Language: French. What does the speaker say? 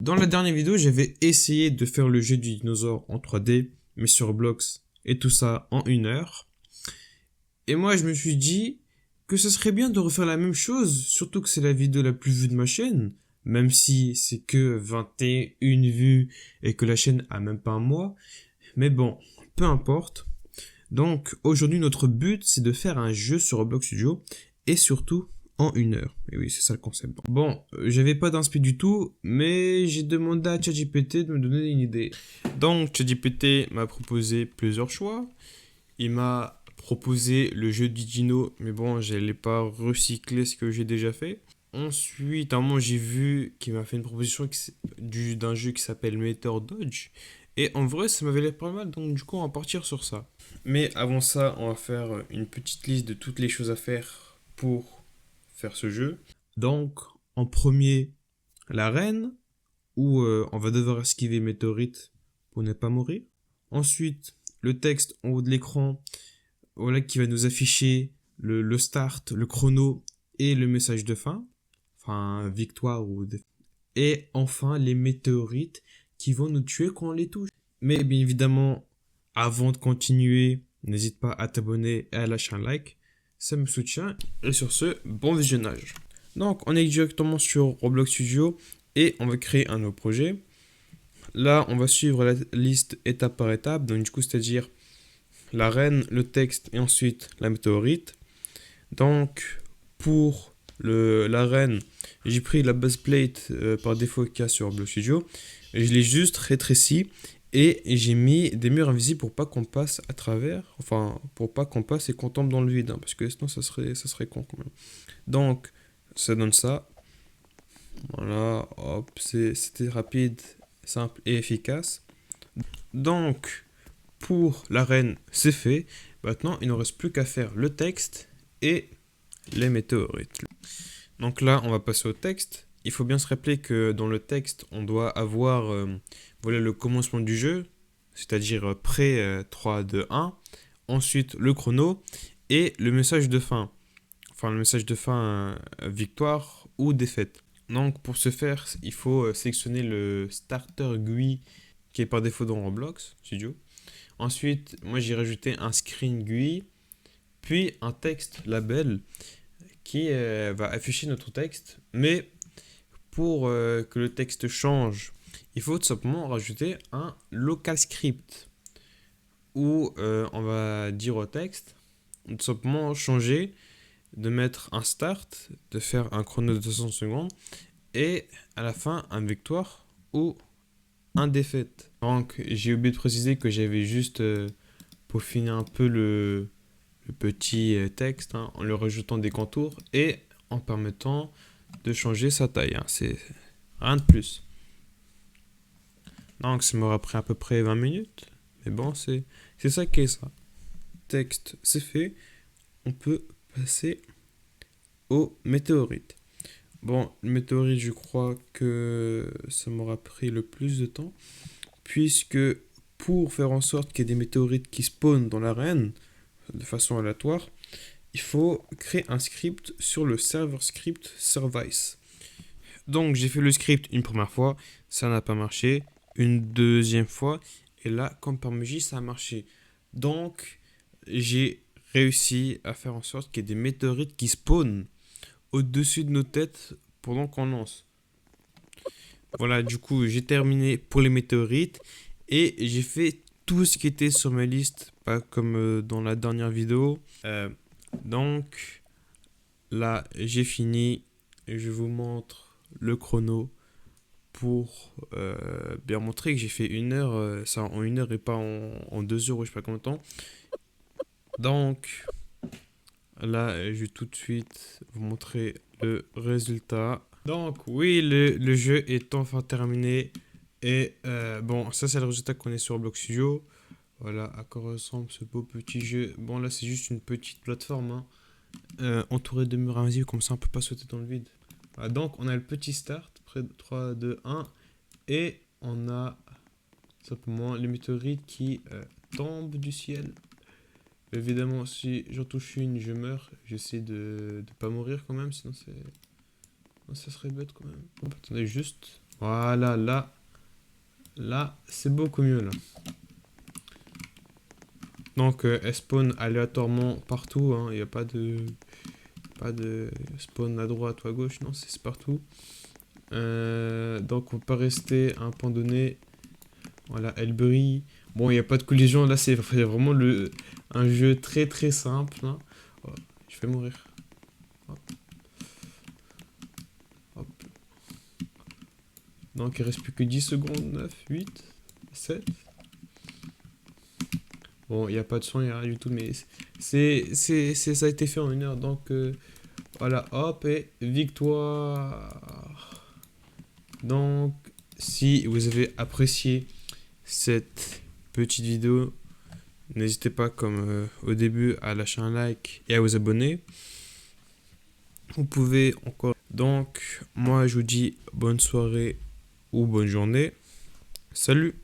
Dans la dernière vidéo, j'avais essayé de faire le jeu du dinosaure en 3D, mais sur Roblox, et tout ça en 1 heure. Et moi, je me suis dit que ce serait bien de refaire la même chose, surtout que c'est la vidéo la plus vue de ma chaîne, même si c'est que 21 vues et que la chaîne a même pas un mois. Mais bon, peu importe. Donc, aujourd'hui, notre but, c'est de faire un jeu sur Roblox Studio, et surtout en 1 heure. Et oui, c'est ça le concept. Bon, j'avais pas d'inspi du tout, mais j'ai demandé à ChatGPT de me donner une idée. Donc, ChatGPT m'a proposé plusieurs choix. Il m'a proposé le jeu du dino, mais bon, j'allais pas recycler ce que j'ai déjà fait. Ensuite, à un moment, j'ai vu qu'il m'a fait une proposition d'un jeu qui s'appelle Meteor Dodge. Et en vrai, ça m'avait l'air pas mal, donc du coup, on va partir sur ça. Mais avant ça, on va faire une petite liste de toutes les choses à faire pour faire ce jeu. Donc, en premier, l'arène, où on va devoir esquiver les météorites pour ne pas mourir. Ensuite, le texte en haut de l'écran, voilà, qui va nous afficher le start, le chrono et le message de fin. Enfin, victoire ou... Et enfin, les météorites qui vont nous tuer quand on les touche. Mais bien évidemment, avant de continuer, n'hésite pas à t'abonner et à lâcher un like. Ça me soutient. Et sur ce, bon visionnage. Donc, on est directement sur Roblox Studio et on va créer un nouveau projet. Là, on va suivre la liste étape par étape. Donc, du coup, c'est-à-dire l'arène, le texte et ensuite la météorite. Donc, pour l'arène, j'ai pris la base plate par défaut qu'il y a sur Roblox Studio. Je l'ai juste rétréci et j'ai mis des murs invisibles pour pas qu'on passe à travers. Enfin, pour pas qu'on passe et qu'on tombe dans le vide. Hein, parce que sinon, ça serait con quand même. Donc, ça donne ça. Voilà, hop, c'était rapide, simple et efficace. Donc, pour l'arène, c'est fait. Maintenant, il ne reste plus qu'à faire le texte et les météorites. Donc là, on va passer au texte. Il faut bien se rappeler que dans le texte, on doit avoir voilà, le commencement du jeu, c'est-à-dire prêt 3, 2, 1. Ensuite, le chrono et le message de fin. Enfin, le message de fin, victoire ou défaite. Donc, pour ce faire, il faut sélectionner le starter GUI qui est par défaut dans Roblox Studio. Ensuite, moi j'ai rajouté un screen GUI, puis un texte label qui va afficher notre texte. Mais pour que le texte change, il faut tout simplement rajouter un local script où on va dire au texte, tout simplement changer, de mettre un start, de faire un chrono de 200 secondes et à la fin un victoire ou un défaite. Donc j'ai oublié de préciser que j'avais juste peaufiné un peu le petit texte hein, en lui rajoutant des contours et en permettant de changer sa taille. Hein. C'est rien de plus. Donc ça m'aura pris à peu près 20 minutes. Mais bon, c'est ça qui est ça. Texte, c'est fait. On peut passer aux météorites. Bon, le météorite, je crois que ça m'aura pris le plus de temps. Puisque pour faire en sorte qu'il y ait des météorites qui spawnent dans l'arène de façon aléatoire, il faut créer un script sur le serveur script service. Donc j'ai fait le script une première fois, ça n'a pas marché, une deuxième fois, et là, comme par magie, ça a marché. Donc j'ai réussi à faire en sorte qu'il y ait des météorites qui spawnent au-dessus de nos têtes pendant qu'on lance. Voilà, du coup, j'ai terminé pour les météorites et j'ai fait tout ce qui était sur ma liste, pas comme dans la dernière vidéo. Donc là, j'ai fini et je vous montre le chrono pour bien montrer que j'ai fait 1 heure, ça en 1 heure et pas en 2 heures ou je sais pas combien de temps. Donc là, je vais tout de suite vous montrer le résultat. Donc oui, le jeu est enfin terminé. Et bon, ça c'est le résultat qu'on est sur Roblox Studio. Voilà à quoi ressemble ce beau petit jeu. Bon là c'est juste une petite plateforme hein, entourée de murs invisibles, comme ça on peut pas sauter dans le vide. Voilà, donc on a le petit start, près de 3, 2, 1. Et on a simplement les météorites qui tombent du ciel. Évidemment si j'en touche une je meurs. J'essaie de pas mourir quand même, sinon ça serait bête quand même. Hop, attendez juste. Voilà, là, c'est beaucoup mieux, là. Donc, elle spawn aléatoirement partout, hein. Il n'y a pas de spawn à droite ou à gauche, non, c'est partout. Donc, on peut pas rester à un point donné. Voilà, elle brille. Bon, il n'y a pas de collision, là, c'est vraiment un jeu très très simple, hein. Oh, je vais mourir. Hop, hop. Donc, il reste plus que 10 secondes. 9, 8, 7. Bon, il n'y a pas de son, il n'y a rien du tout, mais ça a été fait en 1 heure. Donc, voilà, hop, et victoire. Donc, si vous avez apprécié cette petite vidéo, n'hésitez pas, comme au début, à lâcher un like et à vous abonner. Vous pouvez encore. Donc, moi, je vous dis bonne soirée ou bonne journée. Salut!